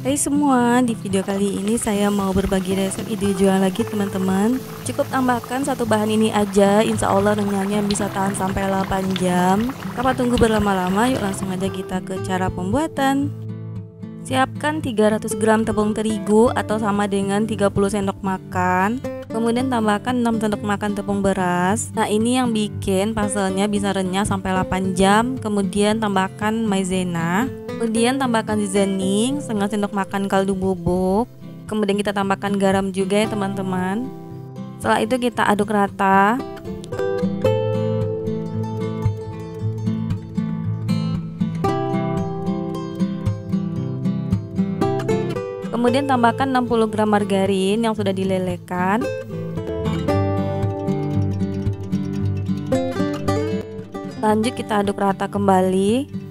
Hai semua, di video kali ini saya mau berbagi resep ide jual lagi teman-teman. Cukup tambahkan satu bahan ini aja, insya Allah renyahnya bisa tahan sampai 8 jam. Tanpa tunggu berlama-lama, yuk langsung aja kita ke cara pembuatan. Siapkan 300 gram tepung terigu atau sama dengan 30 sendok makan. Kemudian tambahkan 6 sendok makan tepung beras. Nah, ini yang bikin paselnya bisa renyah sampai 8 jam. Kemudian tambahkan maizena. Kemudian tambahkan seasoning, setengah sendok makan kaldu bubuk. Kemudian kita tambahkan garam juga ya teman-teman. Setelah itu kita aduk rata. Kemudian tambahkan 60 gram margarin yang sudah dilelehkan. Lanjut kita aduk rata kembali.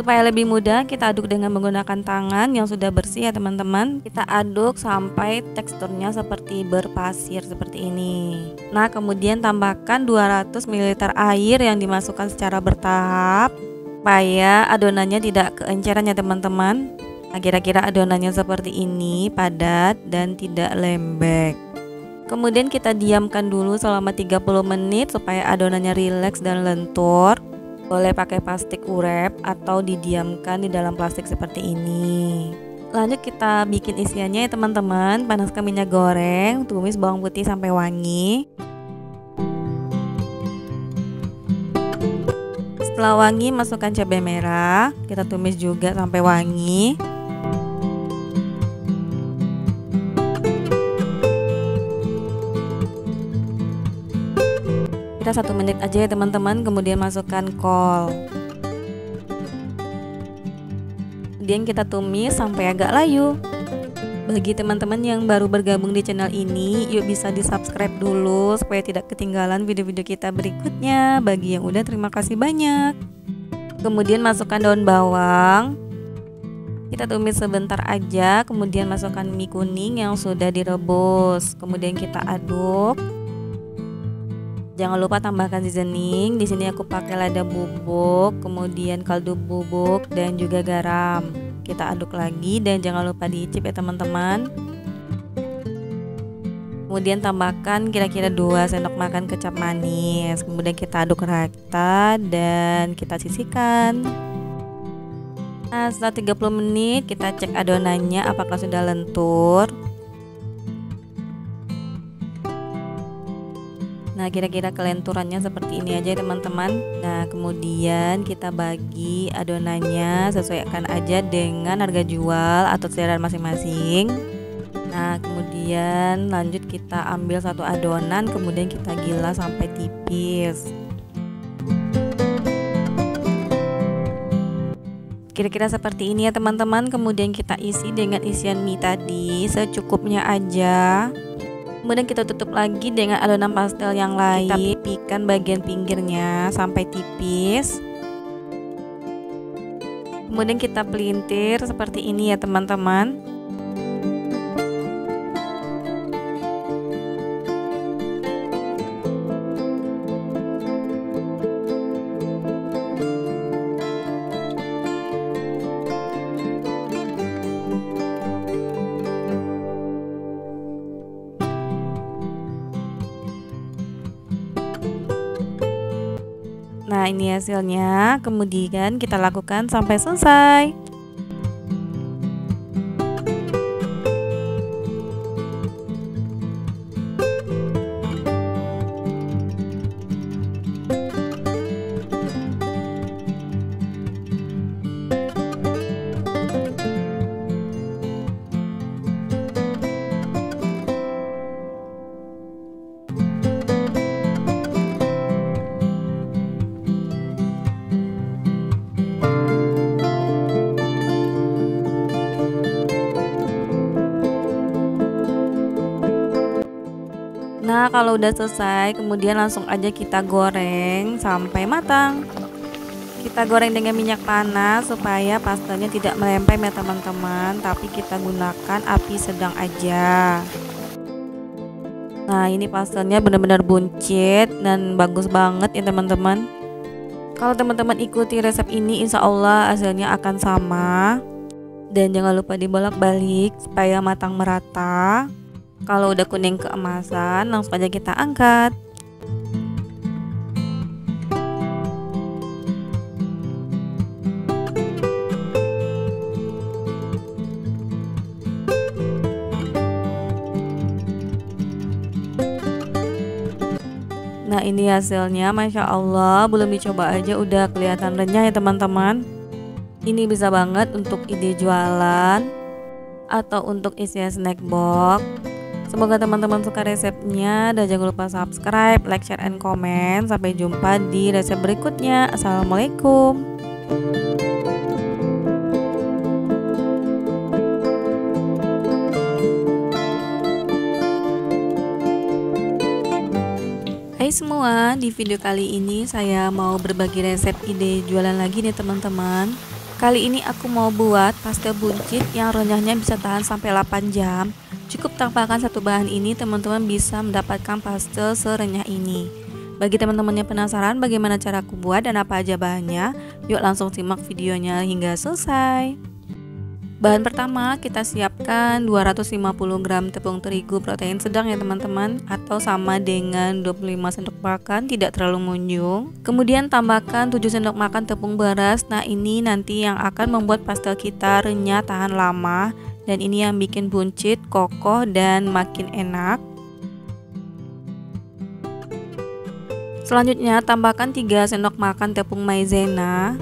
Supaya lebih mudah, kita aduk dengan menggunakan tangan yang sudah bersih ya teman-teman. Kita aduk sampai teksturnya seperti berpasir seperti ini. Nah, kemudian tambahkan 200 ml air yang dimasukkan secara bertahap supaya adonannya tidak keenceran ya teman-teman. Nah, kira-kira adonannya seperti ini, padat dan tidak lembek. Kemudian kita diamkan dulu selama 30 menit supaya adonannya rileks dan lentur. Boleh pakai plastik urep atau didiamkan di dalam plastik seperti ini. Lanjut kita bikin isiannya ya teman-teman. Panaskan minyak goreng, tumis bawang putih sampai wangi. Setelah wangi, masukkan cabai merah. Kita tumis juga sampai wangi. Kita 1 menit aja ya teman-teman, kemudian masukkan kol. Kemudian kita tumis sampai agak layu. Bagi teman-teman yang baru bergabung di channel ini, yuk bisa di subscribe dulu supaya tidak ketinggalan video-video kita berikutnya. Bagi yang udah, terima kasih banyak. Kemudian masukkan daun bawang. Kita tumis sebentar aja, kemudian masukkan mie kuning yang sudah direbus. Kemudian kita aduk. Jangan lupa tambahkan seasoning. Di sini aku pakai lada bubuk, kemudian kaldu bubuk dan juga garam. Kita aduk lagi dan jangan lupa diicip ya teman-teman. Kemudian tambahkan kira-kira 2 sendok makan kecap manis. Kemudian kita aduk rata dan kita sisihkan. Nah, setelah 30 menit kita cek adonannya apakah sudah lentur. Nah, kira-kira kelenturannya seperti ini aja teman-teman. Nah, kemudian kita bagi adonannya, sesuaikan aja dengan harga jual atau selera masing-masing. Nah, kemudian lanjut kita ambil satu adonan, kemudian kita gilas sampai tipis. Kira-kira seperti ini ya teman-teman. Kemudian kita isi dengan isian mie tadi secukupnya aja. Kemudian kita tutup lagi dengan adonan pastel yang lain. Kita pipihkan bagian pinggirnya sampai tipis. Kemudian kita pelintir seperti ini ya teman-teman. Nah, ini hasilnya. Kemudian kita lakukan sampai selesai. Nah, kalau udah selesai, kemudian langsung aja kita goreng sampai matang. Kita goreng dengan minyak panas supaya pastelnya tidak melempem ya teman-teman, tapi kita gunakan api sedang aja. Nah, ini pastelnya benar-benar buncit dan bagus banget ya teman-teman. Kalau teman-teman ikuti resep ini, insya Allah hasilnya akan sama. Dan jangan lupa dibolak-balik supaya matang merata. Kalau udah kuning keemasan, langsung aja kita angkat. Nah, ini hasilnya, Masya Allah, belum dicoba aja udah kelihatan renyah ya teman-teman. Ini bisa banget untuk ide jualan atau untuk isian snack box. Semoga teman-teman suka resepnya, dan jangan lupa subscribe, like, share, and comment. Sampai jumpa di resep berikutnya. Assalamualaikum. Hai semua, di video kali ini saya mau berbagi resep ide jualan lagi nih teman-teman. Kali ini aku mau buat pastel buncit yang renyahnya bisa tahan sampai 8 jam. Cukup tambahkan satu bahan ini, teman-teman bisa mendapatkan pastel serenyah ini. Bagi teman-teman yang penasaran bagaimana cara aku buat dan apa aja bahannya, yuk langsung simak videonya hingga selesai. Bahan pertama, kita siapkan 250 gram tepung terigu protein sedang ya teman-teman, atau sama dengan 25 sendok makan, tidak terlalu munjung. Kemudian tambahkan 7 sendok makan tepung beras. Nah, ini nanti yang akan membuat pastel kita renyah, tahan lama, dan ini yang bikin buncit kokoh dan makin enak. Selanjutnya tambahkan 3 sendok makan tepung maizena.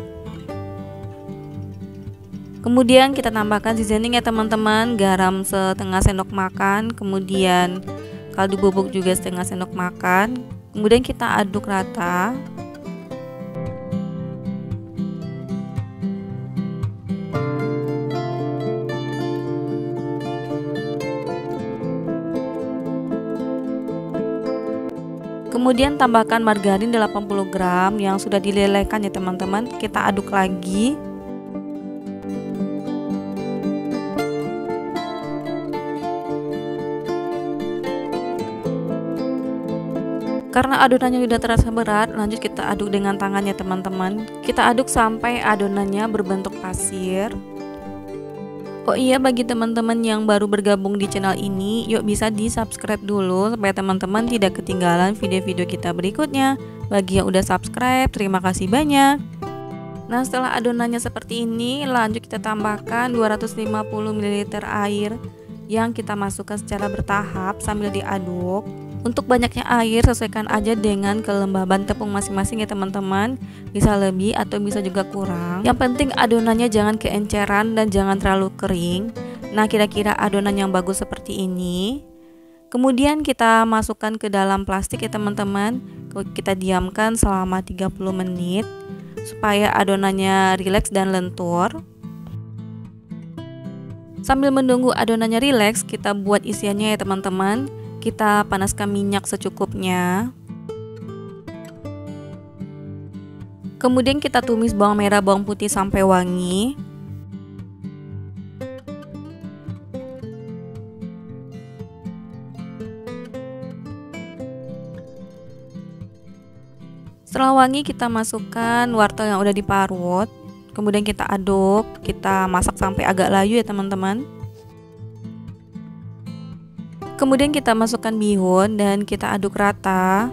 Kemudian kita tambahkan seasoning ya teman-teman, garam setengah sendok makan, kemudian kaldu bubuk juga setengah sendok makan. Kemudian kita aduk rata. Kemudian tambahkan margarin 80 gram yang sudah dilelehkan ya teman-teman. Kita aduk lagi. Karena adonannya sudah terasa berat, lanjut kita aduk dengan tangannya teman-teman. Kita aduk sampai adonannya berbentuk pasir. Oh iya, bagi teman-teman yang baru bergabung di channel ini, yuk bisa di subscribe dulu supaya teman-teman tidak ketinggalan video-video kita berikutnya. Bagi yang udah subscribe, terima kasih banyak. Nah, setelah adonannya seperti ini, lanjut kita tambahkan 250 ml air yang kita masukkan secara bertahap sambil diaduk. Untuk banyaknya air sesuaikan aja dengan kelembaban tepung masing-masing ya teman-teman. Bisa lebih atau bisa juga kurang. Yang penting adonannya jangan keenceran dan jangan terlalu kering. Nah, kira-kira adonan yang bagus seperti ini. Kemudian kita masukkan ke dalam plastik ya teman-teman. Kita diamkan selama 30 menit supaya adonannya rileks dan lentur. Sambil menunggu adonannya rileks, kita buat isiannya ya teman-teman. Kita panaskan minyak secukupnya. Kemudian kita tumis bawang merah, bawang putih sampai wangi. Setelah wangi, kita masukkan wortel yang udah diparut. Kemudian kita aduk, kita masak sampai agak layu ya teman-teman. Kemudian kita masukkan bihun dan kita aduk rata.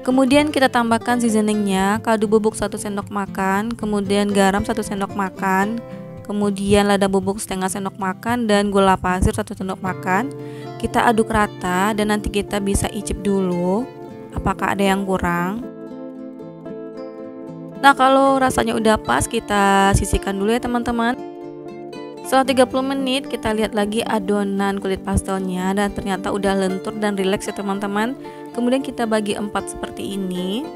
Kemudian kita tambahkan seasoningnya, kaldu bubuk 1 sendok makan, kemudian garam 1 sendok makan, kemudian lada bubuk setengah sendok makan, dan gula pasir 1 sendok makan. Kita aduk rata dan nanti kita bisa icip dulu apakah ada yang kurang. Nah, kalau rasanya udah pas, kita sisihkan dulu ya teman-teman. Setelah 30 menit kita lihat lagi adonan kulit pastelnya dan ternyata udah lentur dan rileks ya teman-teman. Kemudian kita bagi 4 seperti ini.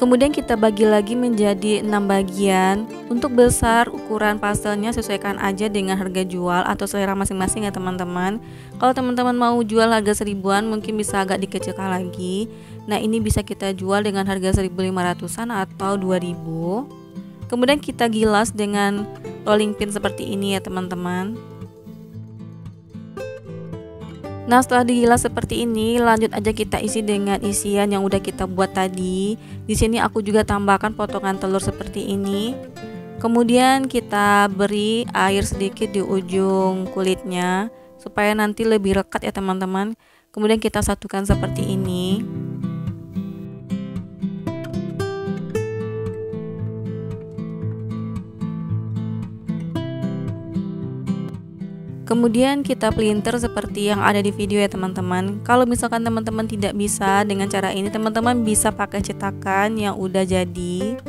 Kemudian kita bagi lagi menjadi 6 bagian. Untuk besar ukuran pastelnya sesuaikan aja dengan harga jual atau selera masing-masing ya teman-teman. Kalau teman-teman mau jual harga 1000-an mungkin bisa agak dikecilkan lagi. Nah, ini bisa kita jual dengan harga 1.500-an atau 2.000. Kemudian kita gilas dengan rolling pin seperti ini ya teman-teman. Nah, setelah digilas seperti ini, lanjut aja kita isi dengan isian yang udah kita buat tadi. Di sini aku juga tambahkan potongan telur seperti ini. Kemudian kita beri air sedikit di ujung kulitnya supaya nanti lebih rekat ya teman-teman. Kemudian kita satukan seperti ini. Kemudian kita pelintir seperti yang ada di video ya teman-teman. Kalau misalkan teman-teman tidak bisa dengan cara ini, teman-teman bisa pakai cetakan yang udah jadi.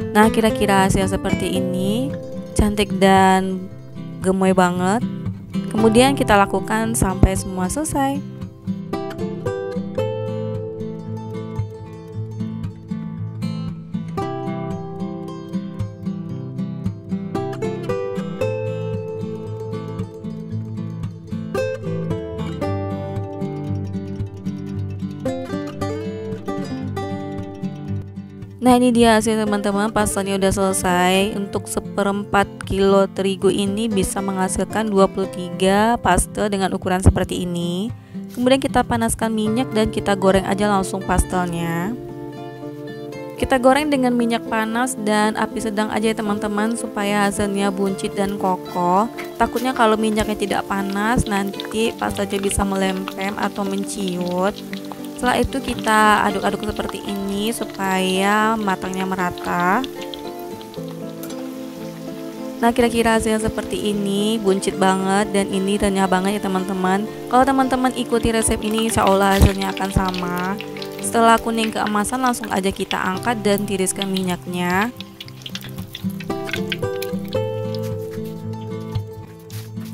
Nah, kira-kira hasil seperti ini, cantik dan gemoy banget. Kemudian kita lakukan sampai semua selesai. Nah, ini dia hasil teman-teman, pastelnya udah selesai. Untuk 1/4 kilo terigu ini bisa menghasilkan 23 pastel dengan ukuran seperti ini. Kemudian kita panaskan minyak dan kita goreng aja langsung pastelnya. Kita goreng dengan minyak panas dan api sedang aja ya teman-teman, supaya hasilnya buncit dan kokoh. Takutnya kalau minyaknya tidak panas nanti pastelnya bisa melempem atau menciut. Setelah itu kita aduk-aduk seperti ini supaya matangnya merata. Nah, kira-kira hasilnya seperti ini, buncit banget dan ini renyah banget ya teman-teman. Kalau teman-teman ikuti resep ini, insya Allah hasilnya akan sama. Setelah kuning keemasan, langsung aja kita angkat dan tiriskan minyaknya.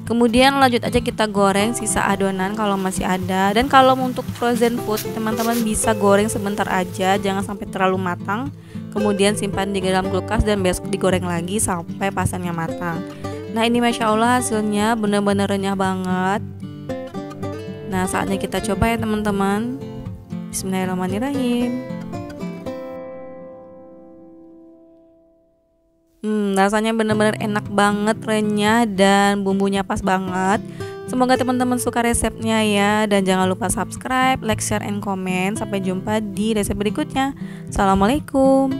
Kemudian lanjut aja kita goreng sisa adonan kalau masih ada. Dan kalau untuk frozen food, teman-teman bisa goreng sebentar aja, jangan sampai terlalu matang. Kemudian simpan di dalam kulkas dan besok digoreng lagi sampai pastelnya matang. Nah, ini Masya Allah hasilnya benar-benar renyah banget. Nah, saatnya kita coba ya teman-teman. Bismillahirrahmanirrahim. Rasanya benar-benar enak banget, renyah dan bumbunya pas banget. Semoga teman-teman suka resepnya ya. Dan jangan lupa subscribe, like, share, and comment. Sampai jumpa di resep berikutnya. Assalamualaikum.